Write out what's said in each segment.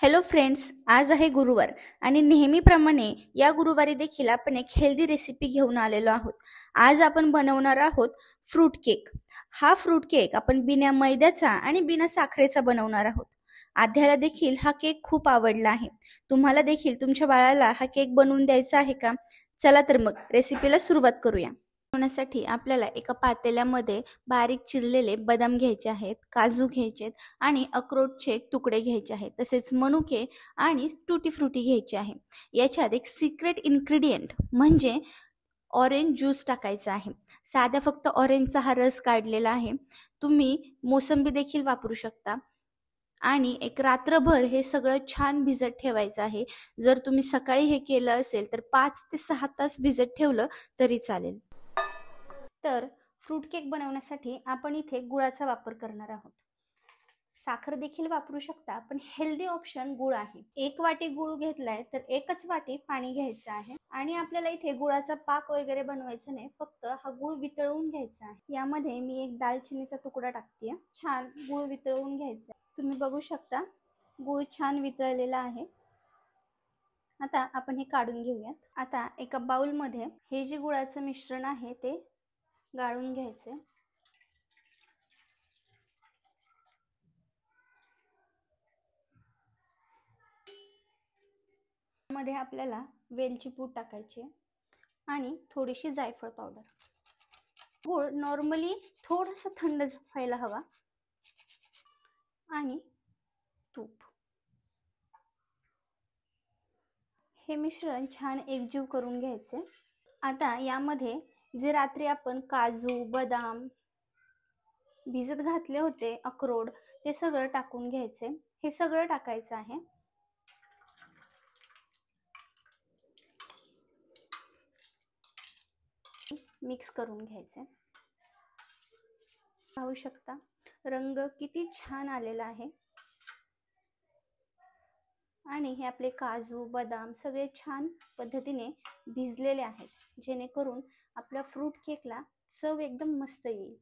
Hello friends, आज आहे गुरुवार आणि नेहमीप्रमाणे या गुरुवारी देखील आपण एक हेल्दी रेसिपी घेऊन आलेलो आहोत। आज आपण बनवणार आहोत फ्रूट केक। हा फ्रूट केक आपण बिना मैद्याचा आणि बिना साखरेचा बनवणार आहोत। आध्याला देखील हा केक खूप आवडला आहे। तुम्हाला देखील तुमच्या बाळाला हा केक बनवून द्यायचा आहे का? चला तर मग रेसिपीला सुरुवात करूया। बनवण्यासाठी आपल्याला एका पातेल्यामध्ये बारीक चिरलेले बदाम घ्यायचे आहेत, काजू घ्यायचे आहेत आणि अक्रोडचे तुकडे घ्यायचे आहेत, तसेच मनुके आणि टूटी फ्रुटी घ्यायचे आहे। याच्यात एक सिक्रेट इन्ग्रेडियंट म्हणजे ऑरेंज ज्यूस टाकायचा आहे। साधा फक्त ऑरेंजचा हा रस काढलेला आहे। तुम्ही मोसंबी देखील वापरू शकता आणि एक रात्रभर हे सगळं छान भिजत ठेवायचं आहे। जर तुम्ही सकाळी हे केलं असेल तर 5 ते 6 तास भिजत ठेवलं तरी चालेल। तर फ्रूट केक बनवण्यासाठी आपण इथे गुळाचा वापर करणार आहोत। साखर देखील वापरू शकता, पण हेल्दी ऑप्शन गुळ आहे। 1 वाटी गुळ घेतलाय तर 1च वाटी पाणी घ्यायचं आहे आणि आपल्याला इथे गुळाचा पाक वगैरे बनवायचा नाही, फक्त हा गुळ वितळवून घ्यायचा आहे। यामध्ये मी एक दालचिनीचा तुकडा टाकते। छान गुळ वितळवून घ्यायचा। तुम्ही बघू शकता गुळ छान वितळलेला आहे। आता आपण हे काढून घेऊयात। आता एका बाउल मध्ये हे जे गुळाचं मिश्रण आहे ते गाळून घ्यायचे। मध्ये आपल्याला वेलची पूड टाकायची आणि थोडीशी जायफळ पावडर। गूळ नॉर्मली थोडासा थंड व्हायला हवा आणि तूप। हे मिश्रण छान एकजीव करून घ्यायचे। आता यामध्ये जे रात्री आपण काजू, बदाम भिजत घातले होते, अक्रोड, ते सगळं टाकून घ्यायचे। हे सगळं टाकायचं आहे। मिक्स करून घ्यायचे। पाहू शकता रंग किती छान आलेला आहे आणि हे आपले काजू, बदाम सगळे छान पद्धतीने भिजलेले आहेत, जेणेकरून आपल्या फ्रूट केकला चव एकदम मस्त येईल।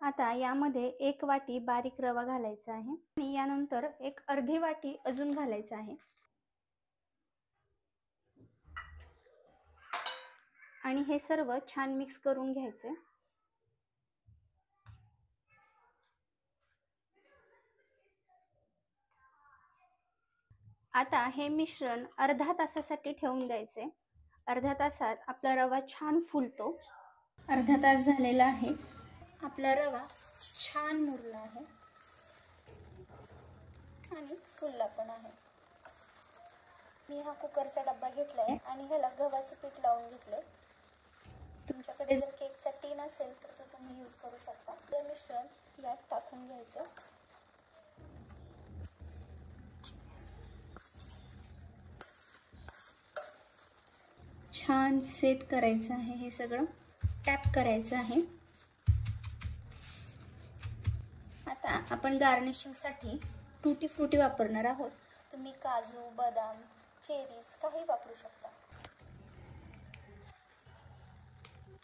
आता यामध्ये 1 वाटी बारीक रवा घालायचा आहे आणि यानंतर एक अर्धी वाटी अजून घालायचा आहे आणि हे सर्व छान मिक्स करून घ्यायचे। आता हे मिश्रण अर्धा तासासाठी ठेवून द्यायचे। अर्ध्या तासात आपला रवा छान फुलतो। अर्धा तास झालेला आहे। आपला रवा छान मुरला आहे आणि फुलला पण आहे। मी हा कुकरचा डब्बा घेतलाय आणि ह्याला गव्हाचं पीठ लावून घेतलंय। तुमच्याकडे जर केकचा टीन असेल तर तो तुम्ही यूज करू शकता। हे मिश्रण यात टाकून घ्यायचं। छान सेट करायचं आहे। हे सगळं टॅप करायचं आहे। आता आपण गार्निशिंगसाठी टूटी फ्रुटी वापरणार आहोत। तुम्ही काजू, बदाम, चेरीज काही वापरू शकता।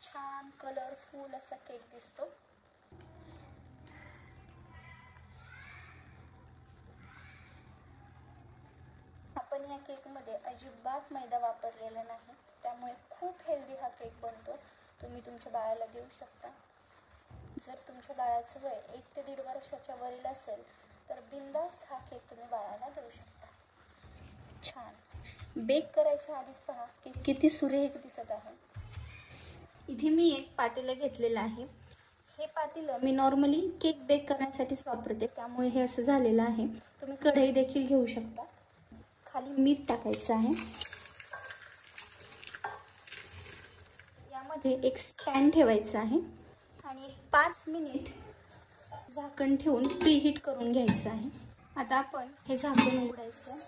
छान कलरफुल असा केक दिसतो। आपण या केकमध्ये अजिबात मैदा वापरलेला नाही, त्यामुळे खूप हेल्दी हा केक बनतो। तुम्ही तुमच्या बाळाला देऊ शकता। जर तुमच्या बाळाचं वय 1 ते 1.5 वर्षाच्या वरील असेल तर बिनधास्त हा केक तुम्ही बाळाला देऊ शकता। छान बेक करायच्या आधीच पहा केक किती सुरेख दिसत आहे। इथे मी एक पातेलं घेतलेलं आहे। हे पातेलं मी नॉर्मली केक बेक करण्यासाठीच वापरते, त्यामुळे हे असं झालेलं आहे। तुम्ही कढई देखील घेऊ शकता। खाली मीठ टाकायचं आहे। यामध्ये एक स्टँड ठेवायचं आहे आणि 5 मिनिट झाकण ठेवून प्रीहीट करून घ्यायचं आहे। आता आपण हे झाकण उघडायचं।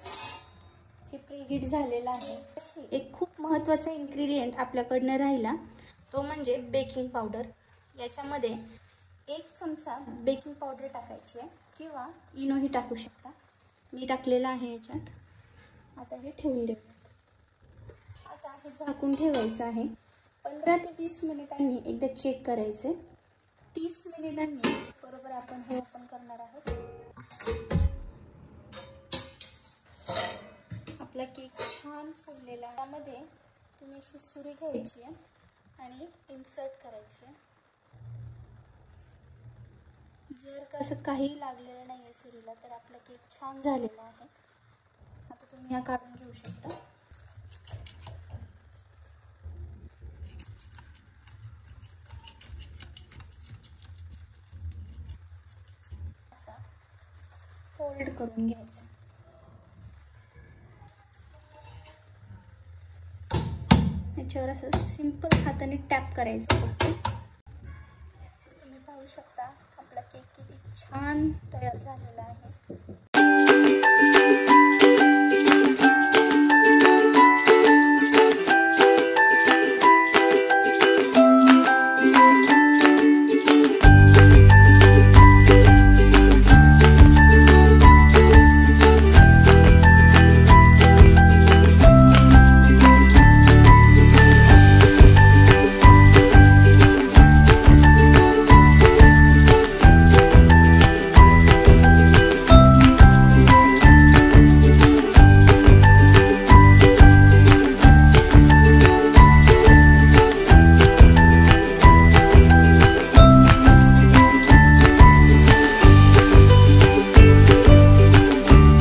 हे प्रीहीट झालेलं आहे। एक खूप महत्त्वाचा इन्ग्रेडियंट आपल्याकडनं राहिला तो म्हणजे बेकिंग पावडर। याच्यामध्ये 1 चमचा बेकिंग पावडर टाकायची आहे किंवा इनोही टाकू शकता। मी टाकलेला आहे याच्यात। आता हे ठेवून देऊयात। आता हे झाकून ठेवायचं आहे। 15 ते 20 मिनिटांनी एकदा चेक करायचे। 30 मिनिटांनी बरोबर आपण हे ओपन करणार आहोत। आपला केक छान फुललेला आहे. त्यामध्ये तुम्ही अशी सुरी घ्यायची आहे आणि इन्सर्ट करायची आहे. जर कसं काही लागलेलं नाही आहे सुरीला तर आपला केक छान झालेला आहे. आता तुम्ही हा काढून घेऊ शकता. असा फोल्ड करून घ्यायचा. याच्यावर असं सिंपल हाताने टॅप करायचं फक्त. तुम्ही पाहू शकता आपला केक किती छान तयार झालेला आहे.